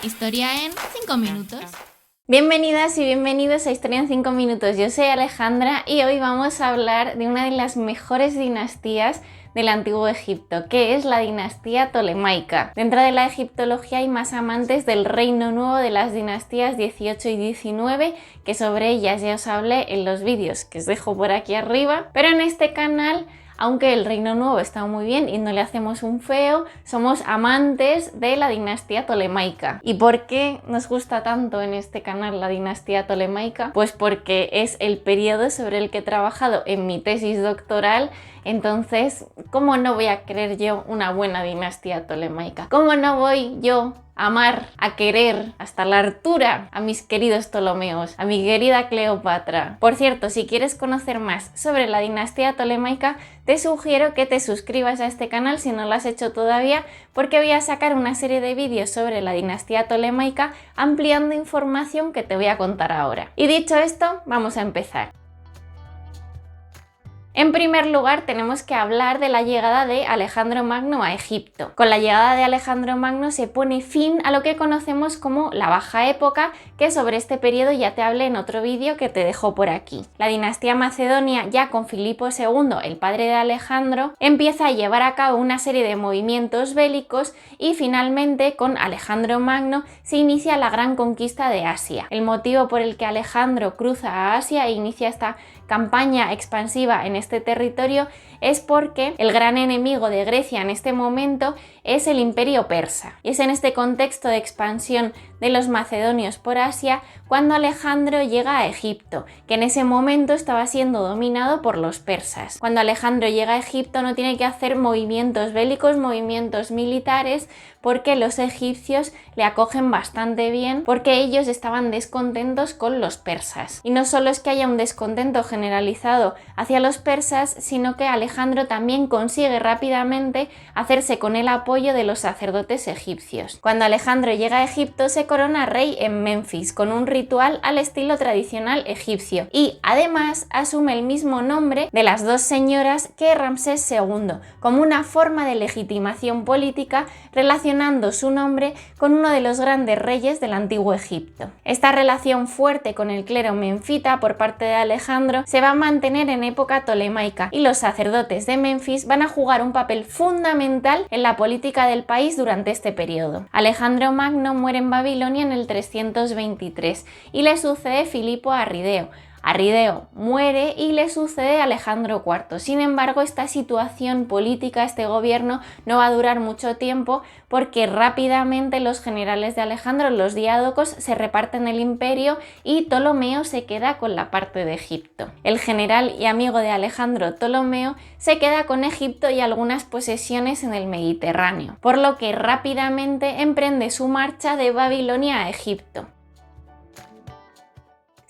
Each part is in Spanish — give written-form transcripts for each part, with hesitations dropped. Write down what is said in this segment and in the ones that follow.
Historia en 5 minutos. Bienvenidas y bienvenidos a Historia en 5 minutos. Yo soy Alejandra y hoy vamos a hablar de una de las mejores dinastías del Antiguo Egipto, que es la dinastía tolemaica. Dentro de la egiptología hay más amantes del Reino Nuevo, de las dinastías 18 y 19, que sobre ellas ya os hablé en los vídeos que os dejo por aquí arriba, pero en este canal, aunque el Reino Nuevo está muy bien y no le hacemos un feo, somos amantes de la dinastía tolemaica. ¿Y por qué nos gusta tanto en este canal la dinastía tolemaica? Pues porque es el periodo sobre el que he trabajado en mi tesis doctoral. Entonces, ¿cómo no voy a querer yo una buena dinastía tolemaica? ¿Cómo no voy yo a amar, a querer hasta la altura a mis queridos Ptolomeos, a mi querida Cleopatra? Por cierto, si quieres conocer más sobre la dinastía tolemaica, te sugiero que te suscribas a este canal si no lo has hecho todavía, porque voy a sacar una serie de vídeos sobre la dinastía tolemaica ampliando información que te voy a contar ahora. Y dicho esto, vamos a empezar. En primer lugar, tenemos que hablar de la llegada de Alejandro Magno a Egipto. Con la llegada de Alejandro Magno se pone fin a lo que conocemos como la Baja Época, que sobre este periodo ya te hablé en otro vídeo que te dejo por aquí. La dinastía macedonia, ya con Filipo II, el padre de Alejandro, empieza a llevar a cabo una serie de movimientos bélicos y finalmente con Alejandro Magno se inicia la gran conquista de Asia. El motivo por el que Alejandro cruza a Asia e inicia esta campaña expansiva en este territorio es porque el gran enemigo de Grecia en este momento es el Imperio Persa. Y es en este contexto de expansión de los macedonios por Asia cuando Alejandro llega a Egipto, que en ese momento estaba siendo dominado por los persas. Cuando Alejandro llega a Egipto no tiene que hacer movimientos bélicos, movimientos militares, porque los egipcios le acogen bastante bien, porque ellos estaban descontentos con los persas. Y no solo es que haya un descontento generalizado hacia los persas, sino que Alejandro también consigue rápidamente hacerse con el apoyo de los sacerdotes egipcios. Cuando Alejandro llega a Egipto se corona rey en Menfis con un ritual al estilo tradicional egipcio y además asume el mismo nombre de las dos señoras que Ramsés II, como una forma de legitimación política relacionando su nombre con uno de los grandes reyes del antiguo Egipto. Esta relación fuerte con el clero menfita por parte de Alejandro se va a mantener en época tolemaica y los sacerdotes de Menfis van a jugar un papel fundamental en la política del país durante este periodo. Alejandro Magno muere en Babilonia en el 323 y le sucede Filipo Arrideo. Arrideo muere y le sucede Alejandro IV. Sin embargo, esta situación política, este gobierno, no va a durar mucho tiempo porque rápidamente los generales de Alejandro, los diádocos, se reparten el imperio y Ptolomeo se queda con la parte de Egipto. El general y amigo de Alejandro, Ptolomeo, se queda con Egipto y algunas posesiones en el Mediterráneo, por lo que rápidamente emprende su marcha de Babilonia a Egipto.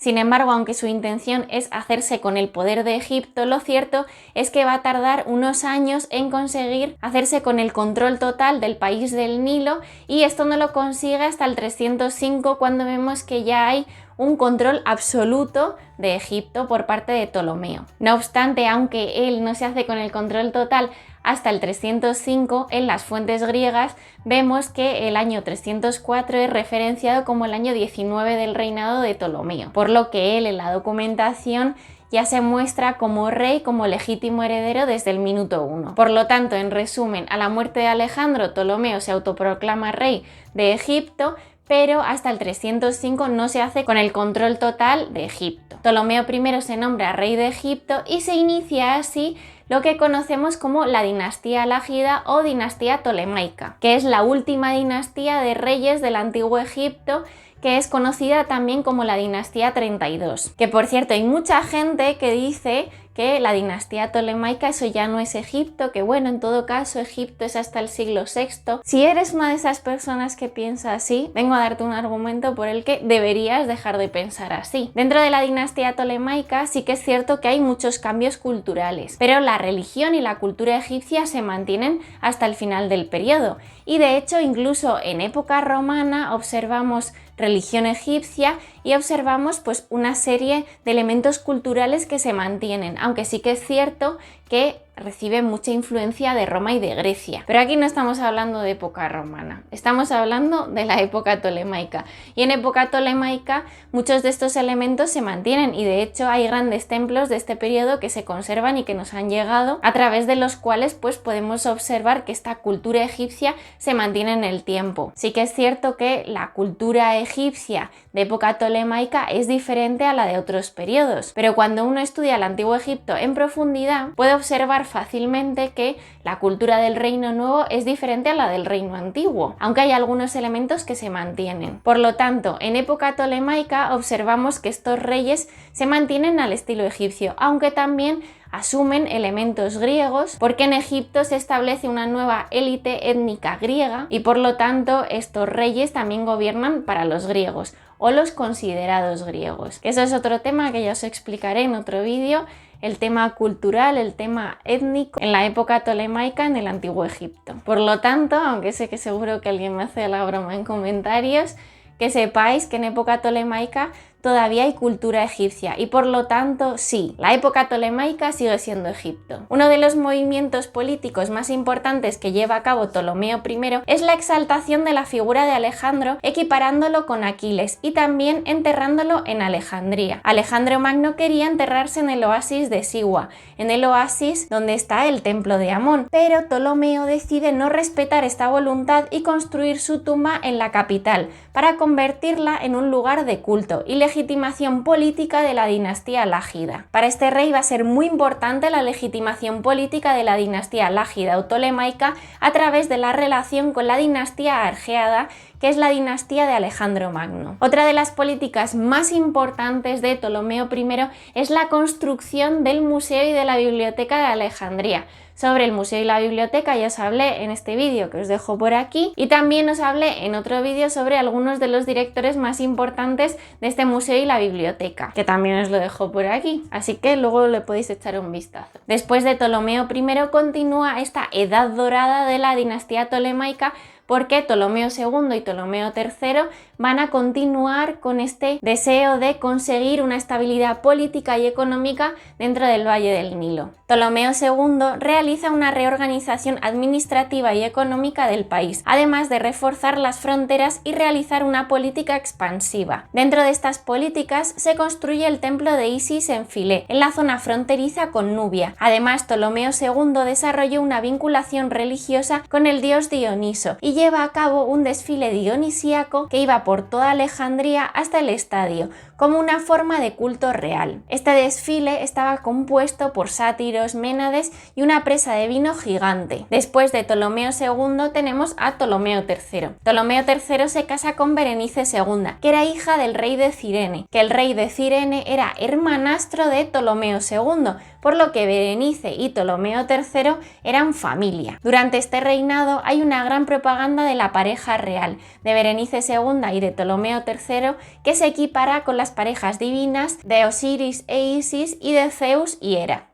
Sin embargo, aunque su intención es hacerse con el poder de Egipto, lo cierto es que va a tardar unos años en conseguir hacerse con el control total del país del Nilo y esto no lo consigue hasta el 305 cuando vemos que ya hay un control absoluto de Egipto por parte de Ptolomeo. No obstante, aunque él no se hace con el control total hasta el 305, en las fuentes griegas vemos que el año 304 es referenciado como el año 19 del reinado de Ptolomeo, por lo que él en la documentación ya se muestra como rey, como legítimo heredero desde el minuto 1. Por lo tanto, en resumen, a la muerte de Alejandro, Ptolomeo se autoproclama rey de Egipto, pero hasta el 305 no se hace con el control total de Egipto. Ptolomeo I se nombra rey de Egipto y se inicia así lo que conocemos como la dinastía alágida o dinastía tolemaica, que es la última dinastía de reyes del antiguo Egipto, que es conocida también como la dinastía 32. Que por cierto, hay mucha gente que dice que la dinastía tolemaica eso ya no es Egipto, que bueno, en todo caso Egipto es hasta el siglo VI. Si eres una de esas personas que piensa así, vengo a darte un argumento por el que deberías dejar de pensar así. Dentro de la dinastía tolemaica sí que es cierto que hay muchos cambios culturales, pero la religión y la cultura egipcia se mantienen hasta el final del periodo y de hecho incluso en época romana observamos religión egipcia y observamos pues una serie de elementos culturales que se mantienen, aunque sí que es cierto que recibe mucha influencia de Roma y de Grecia. Pero aquí no estamos hablando de época romana, estamos hablando de la época tolemaica. Y en época tolemaica muchos de estos elementos se mantienen y de hecho hay grandes templos de este periodo que se conservan y que nos han llegado, a través de los cuales pues podemos observar que esta cultura egipcia se mantiene en el tiempo. Sí que es cierto que la cultura egipcia de época tolemaica es diferente a la de otros periodos, pero cuando uno estudia el Antiguo Egipto en profundidad puede observar fácilmente que la cultura del Reino Nuevo es diferente a la del Reino Antiguo, aunque hay algunos elementos que se mantienen. Por lo tanto, en época tolemaica observamos que estos reyes se mantienen al estilo egipcio, aunque también asumen elementos griegos, porque en Egipto se establece una nueva élite étnica griega y por lo tanto estos reyes también gobiernan para los griegos o los considerados griegos. Eso es otro tema que ya os explicaré en otro vídeo, el tema cultural, el tema étnico en la época tolemaica en el Antiguo Egipto. Por lo tanto, aunque sé que seguro que alguien me hace la broma en comentarios, que sepáis que en época tolemaica todavía hay cultura egipcia y por lo tanto sí, la época tolemaica sigue siendo Egipto. Uno de los movimientos políticos más importantes que lleva a cabo Ptolomeo I es la exaltación de la figura de Alejandro, equiparándolo con Aquiles y también enterrándolo en Alejandría. Alejandro Magno quería enterrarse en el oasis de Siwa, en el oasis donde está el templo de Amón, pero Ptolomeo decide no respetar esta voluntad y construir su tumba en la capital para convertirla en un lugar de culto y legitimación política de la dinastía lágida. Para este rey va a ser muy importante la legitimación política de la dinastía lágida o tolemaica a través de la relación con la dinastía argeada, que es la dinastía de Alejandro Magno. Otra de las políticas más importantes de Ptolomeo I es la construcción del museo y de la biblioteca de Alejandría. Sobre el museo y la biblioteca ya os hablé en este vídeo que os dejo por aquí y también os hablé en otro vídeo sobre algunos de los directores más importantes de este museo y la biblioteca, que también os lo dejo por aquí, así que luego le podéis echar un vistazo. Después de Ptolomeo I continúa esta edad dorada de la dinastía tolemaica, porque Ptolomeo II y Ptolomeo III van a continuar con este deseo de conseguir una estabilidad política y económica dentro del Valle del Nilo. Ptolomeo II realiza una reorganización administrativa y económica del país, además de reforzar las fronteras y realizar una política expansiva. Dentro de estas políticas se construye el templo de Isis en Filé, en la zona fronteriza con Nubia. Además, Ptolomeo II desarrolló una vinculación religiosa con el dios Dioniso y lleva a cabo un desfile dionisíaco que iba por toda Alejandría hasta el estadio, como una forma de culto real. Este desfile estaba compuesto por sátiros, ménades y una presa de vino gigante. Después de Ptolomeo II tenemos a Ptolomeo III. Ptolomeo III se casa con Berenice II, que era hija del rey de Cirene, que el rey de Cirene era hermanastro de Ptolomeo II, por lo que Berenice y Ptolomeo III eran familia. Durante este reinado hay una gran propaganda de la pareja real, de Berenice II y de Ptolomeo III, que se equipara con las parejas divinas de Osiris e Isis y de Zeus y Hera.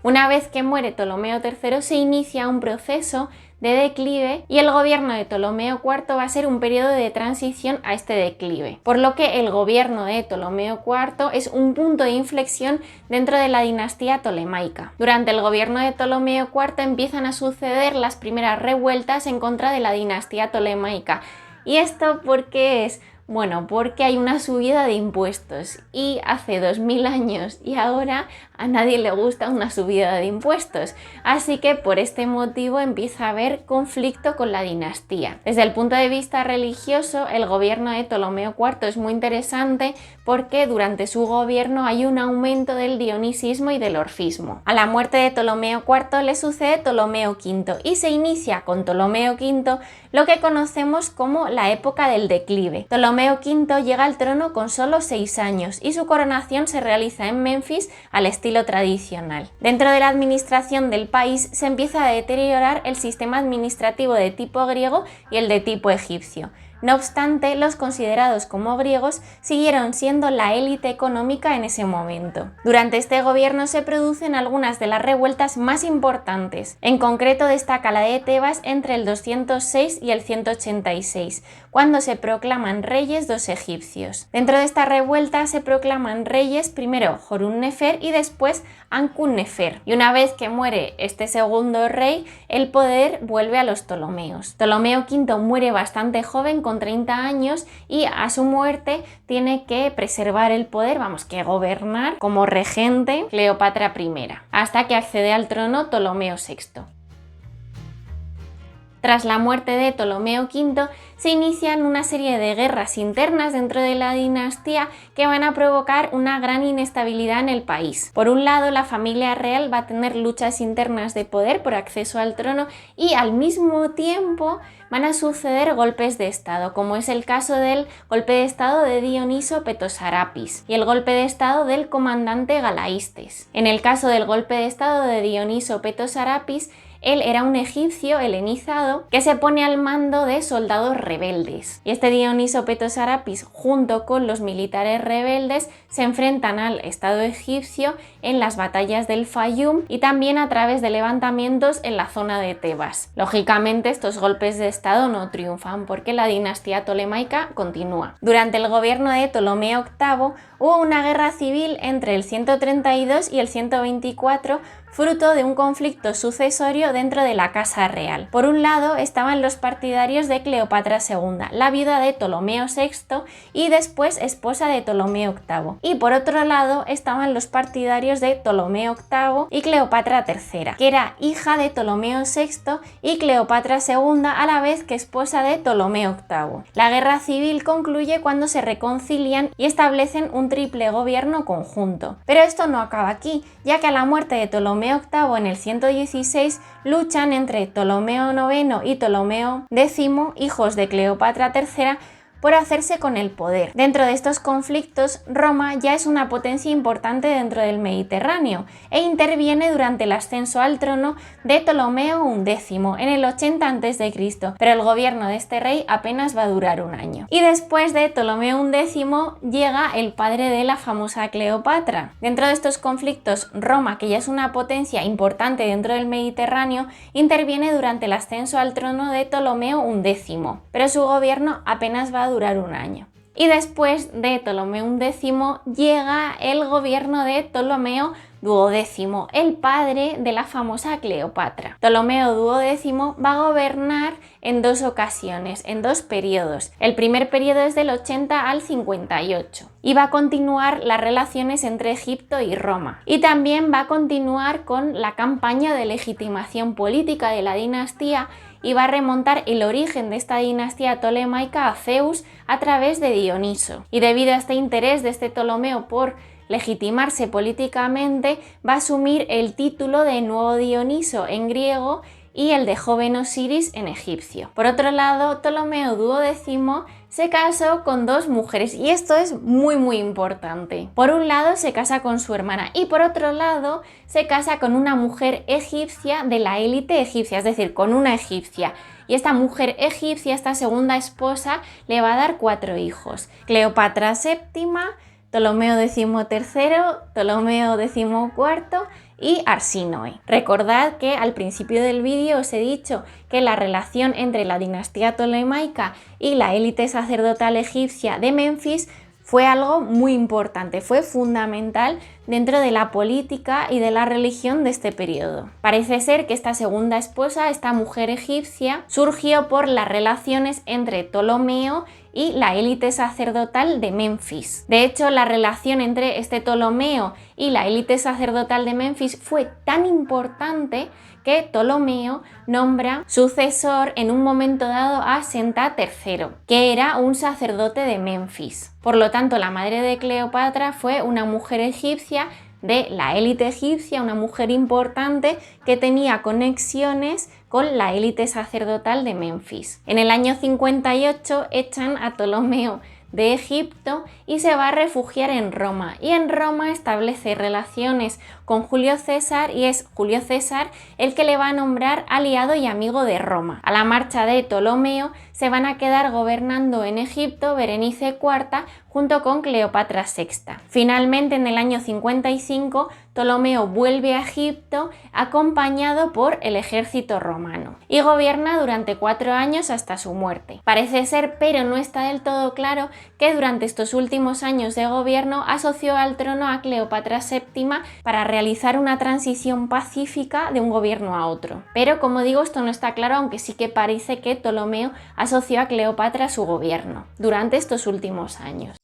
Una vez que muere Ptolomeo III se inicia un proceso de declive y el gobierno de Ptolomeo IV va a ser un periodo de transición a este declive, por lo que el gobierno de Ptolomeo IV es un punto de inflexión dentro de la dinastía tolemaica. Durante el gobierno de Ptolomeo IV empiezan a suceder las primeras revueltas en contra de la dinastía tolemaica. ¿Y esto por qué es? Bueno, porque hay una subida de impuestos y hace 2000 años y ahora a nadie le gusta una subida de impuestos, así que por este motivo empieza a haber conflicto con la dinastía. Desde el punto de vista religioso, el gobierno de Ptolomeo IV es muy interesante porque durante su gobierno hay un aumento del dionisismo y del orfismo. A la muerte de Ptolomeo IV le sucede Ptolomeo V y se inicia con Ptolomeo V lo que conocemos como la época del declive. Ptolomeo V llega al trono con solo 6 años y su coronación se realiza en Menfis al estilo tradicional. Dentro de la administración del país se empieza a deteriorar el sistema administrativo de tipo griego y el de tipo egipcio. No obstante, los considerados como griegos siguieron siendo la élite económica en ese momento. Durante este gobierno se producen algunas de las revueltas más importantes. En concreto destaca la de Tebas entre el 206 y el 186, cuando se proclaman reyes dos egipcios. Dentro de esta revuelta se proclaman reyes primero Horun-Nefer y después Ankun-Nefer. Y una vez que muere este segundo rey, el poder vuelve a los Ptolomeos. Ptolomeo V muere bastante joven, con 30 años, y a su muerte tiene que preservar el poder, que gobernar como regente Cleopatra I, hasta que accede al trono Ptolomeo VI. Tras la muerte de Ptolomeo V, se inician una serie de guerras internas dentro de la dinastía que van a provocar una gran inestabilidad en el país. Por un lado, la familia real va a tener luchas internas de poder por acceso al trono y al mismo tiempo van a suceder golpes de estado, como es el caso del golpe de estado de Dioniso Petosarapis y el golpe de estado del comandante Galaístes. En el caso del golpe de estado de Dioniso Petosarapis, él era un egipcio helenizado que se pone al mando de soldados rebeldes. Y este Dioniso Petosarapis, junto con los militares rebeldes, se enfrentan al Estado egipcio en las batallas del Fayum y también a través de levantamientos en la zona de Tebas. Lógicamente, estos golpes de Estado no triunfan porque la dinastía tolemaica continúa. Durante el gobierno de Ptolomeo VIII hubo una guerra civil entre el 132 y el 124, fruto de un conflicto sucesorio dentro de la Casa Real. Por un lado estaban los partidarios de Cleopatra II, la viuda de Ptolomeo VI y después esposa de Ptolomeo VIII. Y por otro lado estaban los partidarios de Ptolomeo VIII y Cleopatra III, que era hija de Ptolomeo VI y Cleopatra II, a la vez que esposa de Ptolomeo VIII. La guerra civil concluye cuando se reconcilian y establecen un triple gobierno conjunto. Pero esto no acaba aquí, ya que a la muerte de Ptolomeo VIII en el 116 luchan entre Ptolomeo IX y Ptolomeo X, hijos de Cleopatra III, por hacerse con el poder. Dentro de estos conflictos, Roma ya es una potencia importante dentro del Mediterráneo e interviene durante el ascenso al trono de Ptolomeo XI en el 80 a.C., pero el gobierno de este rey apenas va a durar un año. Y después de Ptolomeo XI llega el padre de la famosa Cleopatra. Dentro de estos conflictos, Roma, que ya es una potencia importante dentro del Mediterráneo, interviene durante el ascenso al trono de Ptolomeo XI, pero su gobierno apenas va a durar un año. Y después de Ptolomeo XI llega el gobierno de Ptolomeo XII, el padre de la famosa Cleopatra. Ptolomeo XII va a gobernar en dos ocasiones, en dos periodos. El primer periodo es del 80 al 58 y va a continuar las relaciones entre Egipto y Roma. Y también va a continuar con la campaña de legitimación política de la dinastía y va a remontar el origen de esta dinastía tolemaica a Zeus a través de Dioniso. Y debido a este interés de este Ptolomeo por legitimarse políticamente, va a asumir el título de Nuevo Dioniso en griego y el de Joven Osiris en egipcio. Por otro lado, Ptolomeo XII se casó con dos mujeres y esto es muy importante. Por un lado se casa con su hermana y por otro lado se casa con una mujer egipcia de la élite egipcia, es decir, con una egipcia. Y esta mujer egipcia, esta segunda esposa, le va a dar 4 hijos. Cleopatra VII, Ptolomeo XIII, Ptolomeo XIV y Arsínoe. Recordad que al principio del vídeo os he dicho que la relación entre la dinastía tolemaica y la élite sacerdotal egipcia de Menfis fue algo muy importante, fue fundamental dentro de la política y de la religión de este periodo. Parece ser que esta segunda esposa, esta mujer egipcia, surgió por las relaciones entre Ptolomeo y la élite sacerdotal de Menfis. De hecho, la relación entre este Ptolomeo y la élite sacerdotal de Menfis fue tan importante que Ptolomeo nombra sucesor en un momento dado a Senta III, que era un sacerdote de Menfis. Por lo tanto, la madre de Cleopatra fue una mujer egipcia de la élite egipcia, una mujer importante que tenía conexiones con la élite sacerdotal de Menfis. En el año 58 echan a Ptolomeo de Egipto y se va a refugiar en Roma. Y en Roma establece relaciones con Julio César y es Julio César el que le va a nombrar aliado y amigo de Roma. A la marcha de Ptolomeo se van a quedar gobernando en Egipto Berenice IV junto con Cleopatra VI. Finalmente, en el año 55, Ptolomeo vuelve a Egipto acompañado por el ejército romano y gobierna durante 4 años hasta su muerte. Parece ser, pero no está del todo claro, que durante estos últimos años de gobierno asoció al trono a Cleopatra VII para realizar una transición pacífica de un gobierno a otro. Pero como digo, esto no está claro, aunque sí que parece que Ptolomeo asoció a Cleopatra a su gobierno durante estos últimos años.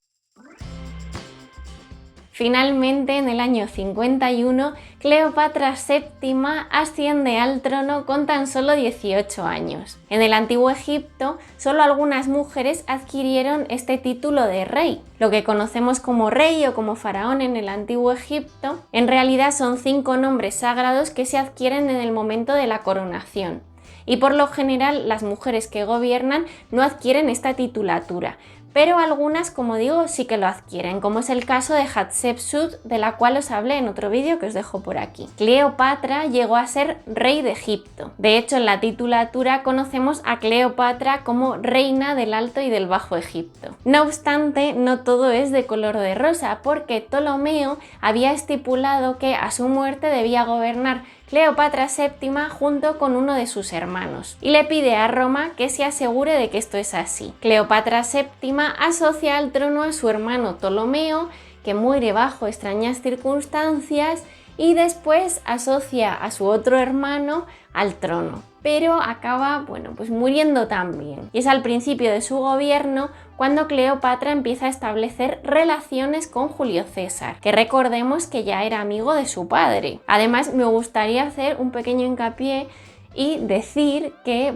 Finalmente, en el año 51, Cleopatra VII asciende al trono con tan solo 18 años. En el antiguo Egipto, solo algunas mujeres adquirieron este título de rey. Lo que conocemos como rey o como faraón en el antiguo Egipto, en realidad son 5 nombres sagrados que se adquieren en el momento de la coronación. Y por lo general, las mujeres que gobiernan no adquieren esta titulatura, pero algunas, como digo, sí que lo adquieren, como es el caso de Hatshepsut, de la cual os hablé en otro vídeo que os dejo por aquí. Cleopatra llegó a ser rey de Egipto. De hecho, en la titulatura conocemos a Cleopatra como reina del Alto y del Bajo Egipto. No obstante, no todo es de color de rosa, porque Ptolomeo había estipulado que a su muerte debía gobernar Cleopatra VII junto con uno de sus hermanos y le pide a Roma que se asegure de que esto es así. Cleopatra VII asocia al trono a su hermano Ptolomeo, que muere bajo extrañas circunstancias, y después asocia a su otro hermano al trono, pero acaba, muriendo también. Y es al principio de su gobierno cuando Cleopatra empieza a establecer relaciones con Julio César, que recordemos que ya era amigo de su padre. Además, me gustaría hacer un pequeño hincapié y decir que,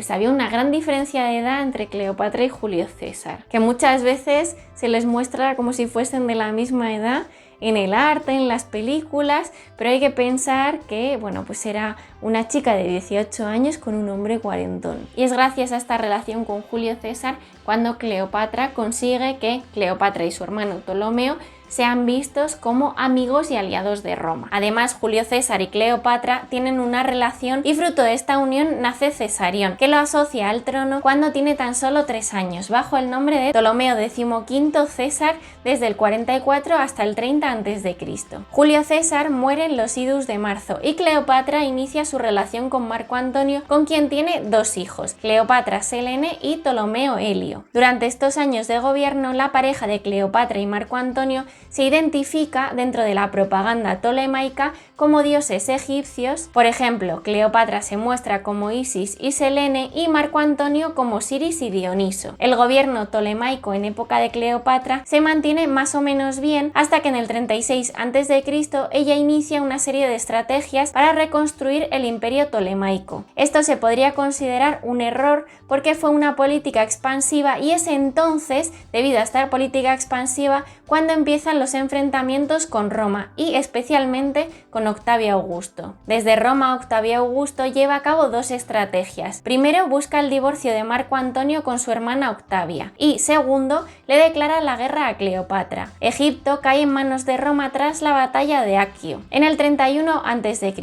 había una gran diferencia de edad entre Cleopatra y Julio César, que muchas veces se les muestra como si fuesen de la misma edad en el arte, en las películas, pero hay que pensar que, era una chica de 18 años con un hombre cuarentón. Y es gracias a esta relación con Julio César cuando Cleopatra consigue que Cleopatra y su hermano Ptolomeo sean vistos como amigos y aliados de Roma. Además, Julio César y Cleopatra tienen una relación y fruto de esta unión nace Cesarión, que lo asocia al trono cuando tiene tan solo 3 años, bajo el nombre de Ptolomeo XV César desde el 44 hasta el 30 a.C. Julio César muere en los idus de marzo y Cleopatra inicia su relación con Marco Antonio, con quien tiene 2 hijos, Cleopatra Selene y Ptolomeo Helio. Durante estos años de gobierno, la pareja de Cleopatra y Marco Antonio se identifica dentro de la propaganda tolemaica como dioses egipcios. Por ejemplo, Cleopatra se muestra como Isis y Selene y Marco Antonio como Osiris y Dioniso. El gobierno tolemaico en época de Cleopatra se mantiene más o menos bien hasta que en el 36 a.C. ella inicia una serie de estrategias para reconstruir el imperio tolemaico. Esto se podría considerar un error porque fue una política expansiva y es entonces, debido a esta política expansiva, cuando empiezan los enfrentamientos con Roma y especialmente con Octavio Augusto. Desde Roma, Octavio Augusto lleva a cabo 2 estrategias. Primero, busca el divorcio de Marco Antonio con su hermana Octavia y segundo, le declara la guerra a Cleopatra. Egipto cae en manos de Roma tras la batalla de Accio en el 31 a.C.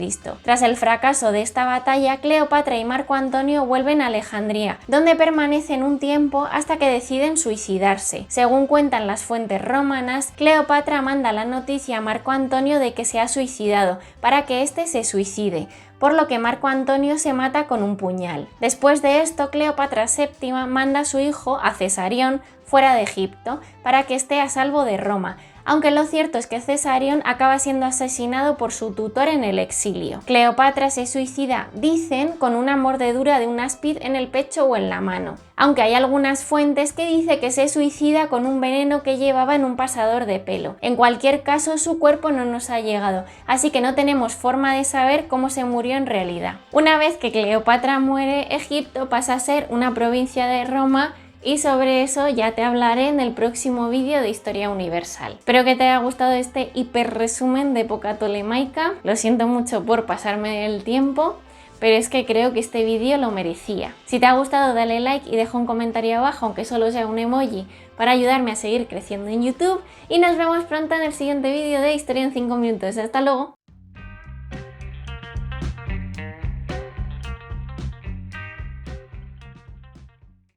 Tras el fracaso de esta batalla, Cleopatra y Marco Antonio vuelven a Alejandría, donde permanecen un tiempo hasta que deciden suicidarse. Según cuentan las fuentes romanas, Cleopatra manda la noticia a Marco Antonio de que se ha suicidado para que éste se suicide, por lo que Marco Antonio se mata con un puñal. Después de esto, Cleopatra VII manda a su hijo, a Cesarión, fuera de Egipto, para que esté a salvo de Roma, aunque lo cierto es que Cesarión acaba siendo asesinado por su tutor en el exilio. Cleopatra se suicida, dicen, con una mordedura de un áspid en el pecho o en la mano, aunque hay algunas fuentes que dicen que se suicida con un veneno que llevaba en un pasador de pelo. En cualquier caso, su cuerpo no nos ha llegado, así que no tenemos forma de saber cómo se murió en realidad. Una vez que Cleopatra muere, Egipto pasa a ser una provincia de Roma, y sobre eso ya te hablaré en el próximo vídeo de Historia Universal. Espero que te haya gustado este hiper resumen de época tolemaica. Lo siento mucho por pasarme el tiempo, pero es que creo que este vídeo lo merecía. Si te ha gustado dale like y deja un comentario abajo, aunque solo sea un emoji, para ayudarme a seguir creciendo en YouTube, y nos vemos pronto en el siguiente vídeo de Historia en 5 minutos. ¡Hasta luego!